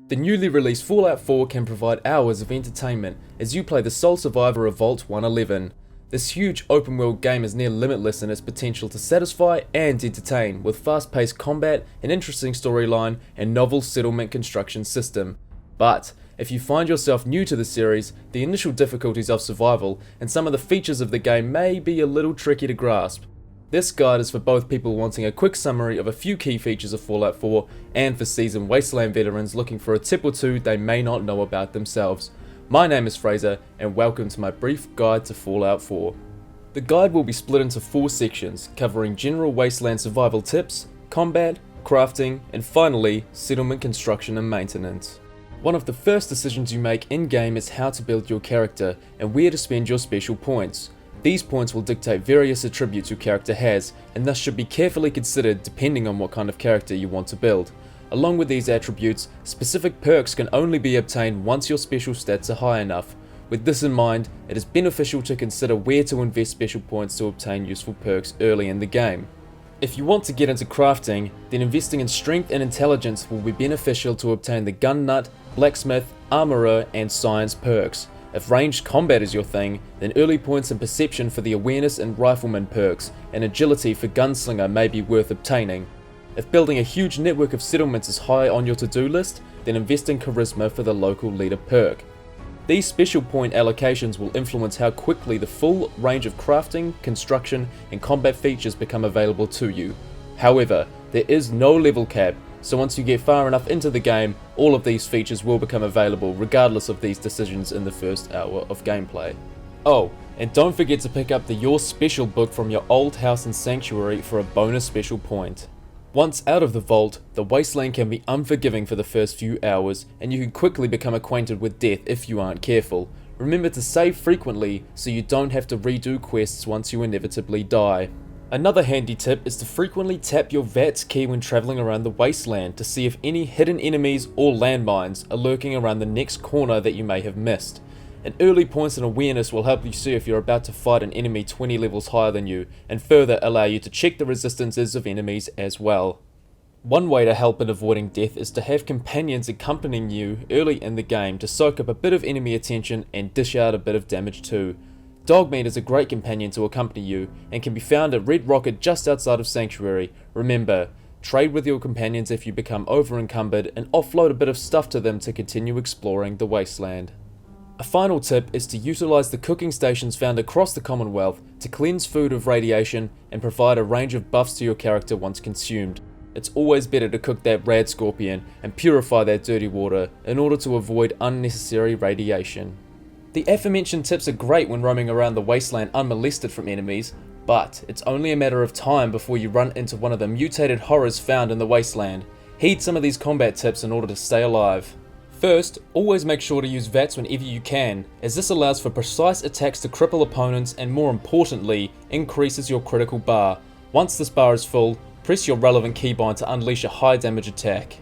The newly released Fallout 4 can provide hours of entertainment as you play the sole survivor of Vault 111. This huge open world game is near limitless in its potential to satisfy and entertain, with fast paced combat, an interesting storyline, and novel settlement construction system. But if you find yourself new to the series, the initial difficulties of survival and some of the features of the game may be a little tricky to grasp. This guide is for both people wanting a quick summary of a few key features of Fallout 4 and for seasoned Wasteland veterans looking for a tip or two they may not know about themselves. My name is Fraser and welcome to my brief guide to Fallout 4. The guide will be split into 4 sections, covering general Wasteland survival tips, combat, crafting, and finally, settlement construction and maintenance. One of the first decisions you make in-game is how to build your character and where to spend your special points. These points will dictate various attributes your character has, and thus should be carefully considered depending on what kind of character you want to build. Along with these attributes, specific perks can only be obtained once your special stats are high enough. With this in mind, it is beneficial to consider where to invest special points to obtain useful perks early in the game. If you want to get into crafting, then investing in strength and intelligence will be beneficial to obtain the gun nut, blacksmith, armorer, and science perks. If ranged combat is your thing, then early points in perception for the awareness and rifleman perks, and agility for gunslinger may be worth obtaining. If building a huge network of settlements is high on your to-do list, then invest in charisma for the local leader perk. These special point allocations will influence how quickly the full range of crafting, construction, and combat features become available to you. However, there is no level cap, so once you get far enough into the game, all of these features will become available regardless of these decisions in the first hour of gameplay. Oh, and don't forget to pick up the Your Special book from your old house in Sanctuary for a bonus special point. Once out of the vault, the wasteland can be unforgiving for the first few hours, and you can quickly become acquainted with death if you aren't careful. Remember to save frequently so you don't have to redo quests once you inevitably die. Another handy tip is to frequently tap your VATS key when travelling around the wasteland to see if any hidden enemies or landmines are lurking around the next corner that you may have missed. And early points in awareness will help you see if you're about to fight an enemy 20 levels higher than you, and further allow you to check the resistances of enemies as well. One way to help in avoiding death is to have companions accompanying you early in the game to soak up a bit of enemy attention and dish out a bit of damage too. Dogmeat is a great companion to accompany you and can be found at Red Rocket just outside of Sanctuary. Remember, trade with your companions if you become over-encumbered and offload a bit of stuff to them to continue exploring the wasteland. A final tip is to utilise the cooking stations found across the Commonwealth to cleanse food of radiation and provide a range of buffs to your character once consumed. It's always better to cook that rad scorpion and purify that dirty water in order to avoid unnecessary radiation. The aforementioned tips are great when roaming around the wasteland unmolested from enemies, but it's only a matter of time before you run into one of the mutated horrors found in the wasteland. Heed some of these combat tips in order to stay alive. First, always make sure to use VATS whenever you can, as this allows for precise attacks to cripple opponents and more importantly, increases your critical bar. Once this bar is full, press your relevant keybind to unleash a high damage attack.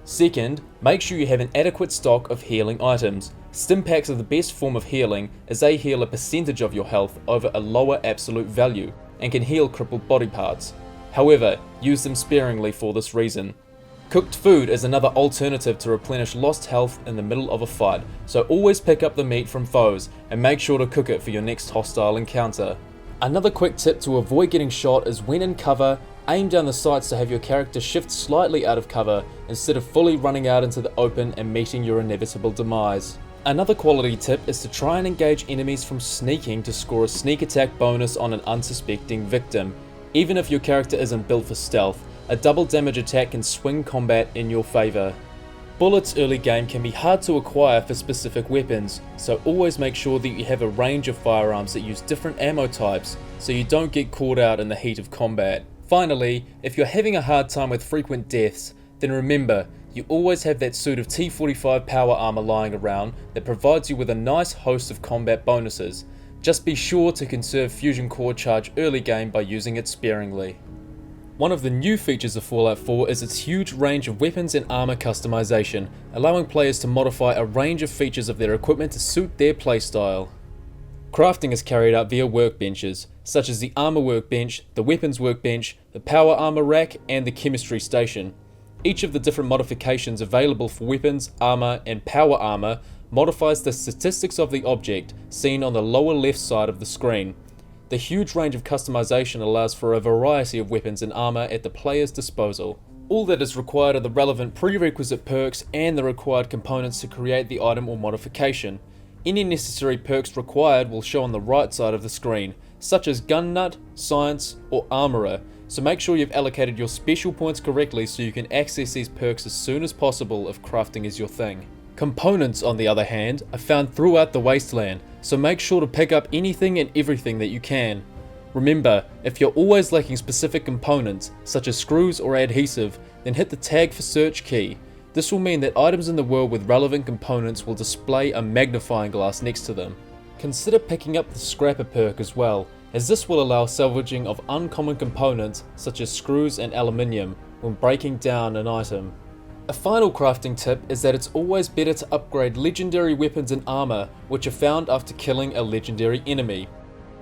Second, make sure you have an adequate stock of healing items. Stimpaks are the best form of healing as they heal a percentage of your health over a lower absolute value and can heal crippled body parts. However, use them sparingly for this reason. Cooked food is another alternative to replenish lost health in the middle of a fight, so always pick up the meat from foes and make sure to cook it for your next hostile encounter. Another quick tip to avoid getting shot is when in cover, aim down the sights to have your character shift slightly out of cover instead of fully running out into the open and meeting your inevitable demise. Another quality tip is to try and engage enemies from sneaking to score a sneak attack bonus on an unsuspecting victim. Even if your character isn't built for stealth, a double damage attack can swing combat in your favour. Bullets early game can be hard to acquire for specific weapons, so always make sure that you have a range of firearms that use different ammo types so you don't get caught out in the heat of combat. Finally, if you're having a hard time with frequent deaths, then remember, you always have that suit of T-45 power armor lying around that provides you with a nice host of combat bonuses. Just be sure to conserve fusion core charge early game by using it sparingly. One of the new features of Fallout 4 is its huge range of weapons and armor customization, allowing players to modify a range of features of their equipment to suit their playstyle. Crafting is carried out via workbenches, such as the armor workbench, the weapons workbench, the power armor rack, and the chemistry station. Each of the different modifications available for weapons, armor, and power armor modifies the statistics of the object seen on the lower left side of the screen. The huge range of customization allows for a variety of weapons and armor at the player's disposal. All that is required are the relevant prerequisite perks and the required components to create the item or modification. Any necessary perks required will show on the right side of the screen, such as Gun Nut, Science, or Armorer, so make sure you've allocated your special points correctly so you can access these perks as soon as possible if crafting is your thing. Components, on the other hand, are found throughout the wasteland, so make sure to pick up anything and everything that you can. Remember, if you're always lacking specific components, such as screws or adhesive, then hit the tag for search key. This will mean that items in the world with relevant components will display a magnifying glass next to them. Consider picking up the Scrapper perk as well, as this will allow salvaging of uncommon components such as screws and aluminium when breaking down an item. A final crafting tip is that it's always better to upgrade legendary weapons and armor, which are found after killing a legendary enemy.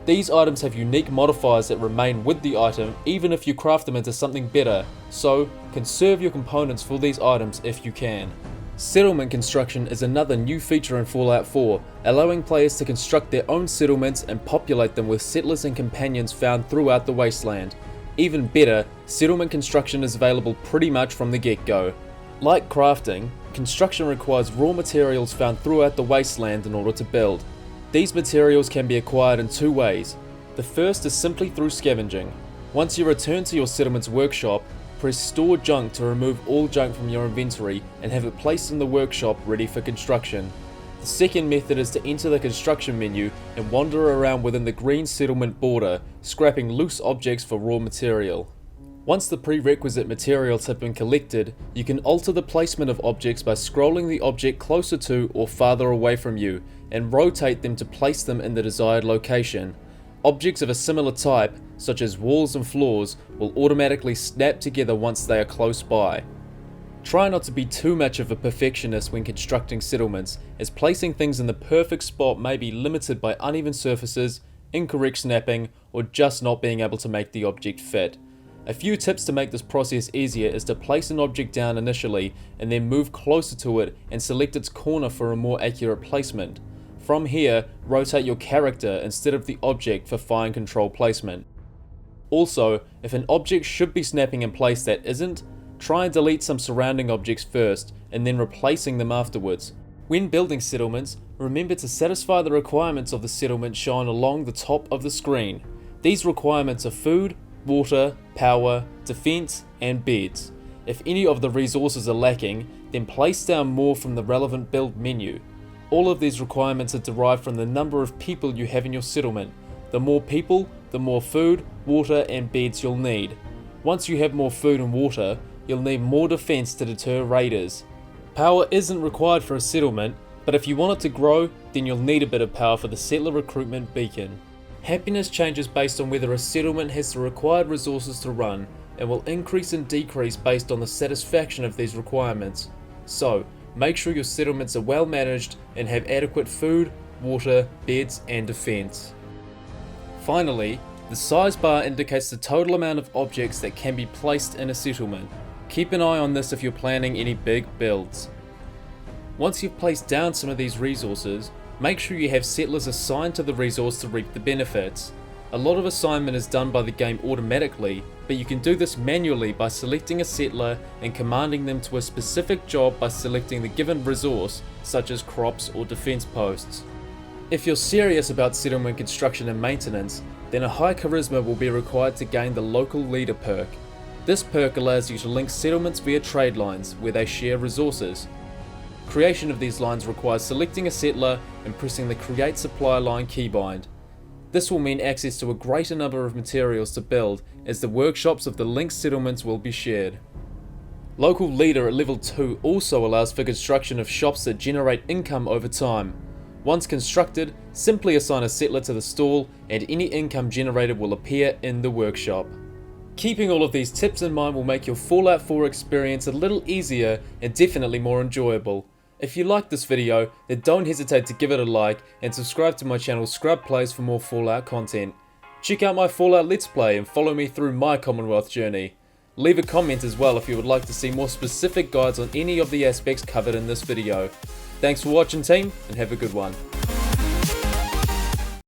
These items have unique modifiers that remain with the item even if you craft them into something better, so conserve your components for these items if you can. Settlement construction is another new feature in Fallout 4, allowing players to construct their own settlements and populate them with settlers and companions found throughout the wasteland. Even better, settlement construction is available pretty much from the get-go. Like crafting, construction requires raw materials found throughout the wasteland in order to build. These materials can be acquired in two ways. The first is simply through scavenging. Once you return to your settlement's workshop, press Store Junk to remove all junk from your inventory and have it placed in the workshop ready for construction. The second method is to enter the construction menu and wander around within the green settlement border, scrapping loose objects for raw material. Once the prerequisite materials have been collected, you can alter the placement of objects by scrolling the object closer to or farther away from you, and rotate them to place them in the desired location. Objects of a similar type, such as walls and floors, will automatically snap together once they are close by. Try not to be too much of a perfectionist when constructing settlements, as placing things in the perfect spot may be limited by uneven surfaces, incorrect snapping, or just not being able to make the object fit. A few tips to make this process easier is to place an object down initially and then move closer to it and select its corner for a more accurate placement. From here, rotate your character instead of the object for fine control placement. Also, if an object should be snapping in place that isn't, try and delete some surrounding objects first and then replacing them afterwards. When building settlements, remember to satisfy the requirements of the settlement shown along the top of the screen. These requirements are food, water, power, defense, and beds. If any of the resources are lacking, then place down more from the relevant build menu. All of these requirements are derived from the number of people you have in your settlement. The more people, the more food, water, and beds you'll need. Once you have more food and water, you'll need more defense to deter raiders. Power isn't required for a settlement, but if you want it to grow, then you'll need a bit of power for the settler recruitment beacon. Happiness changes based on whether a settlement has the required resources to run, and will increase and decrease based on the satisfaction of these requirements. So, make sure your settlements are well managed and have adequate food, water, beds, and defense. Finally, the size bar indicates the total amount of objects that can be placed in a settlement. Keep an eye on this if you're planning any big builds. Once you've placed down some of these resources, make sure you have settlers assigned to the resource to reap the benefits. A lot of assignment is done by the game automatically, but you can do this manually by selecting a settler and commanding them to a specific job by selecting the given resource, such as crops or defense posts. If you're serious about settlement construction and maintenance, then a high charisma will be required to gain the local leader perk. This perk allows you to link settlements via trade lines, where they share resources. Creation of these lines requires selecting a settler and pressing the Create Supply Line keybind. This will mean access to a greater number of materials to build, as the workshops of the linked settlements will be shared. Local Leader at level 2 also allows for construction of shops that generate income over time. Once constructed, simply assign a settler to the stall and any income generated will appear in the workshop. Keeping all of these tips in mind will make your Fallout 4 experience a little easier and definitely more enjoyable. If you liked this video, then don't hesitate to give it a like and subscribe to my channel ScrubPlays for more Fallout content. Check out my Fallout Let's Play and follow me through my Commonwealth journey. Leave a comment as well if you would like to see more specific guides on any of the aspects covered in this video. Thanks for watching team, and have a good one.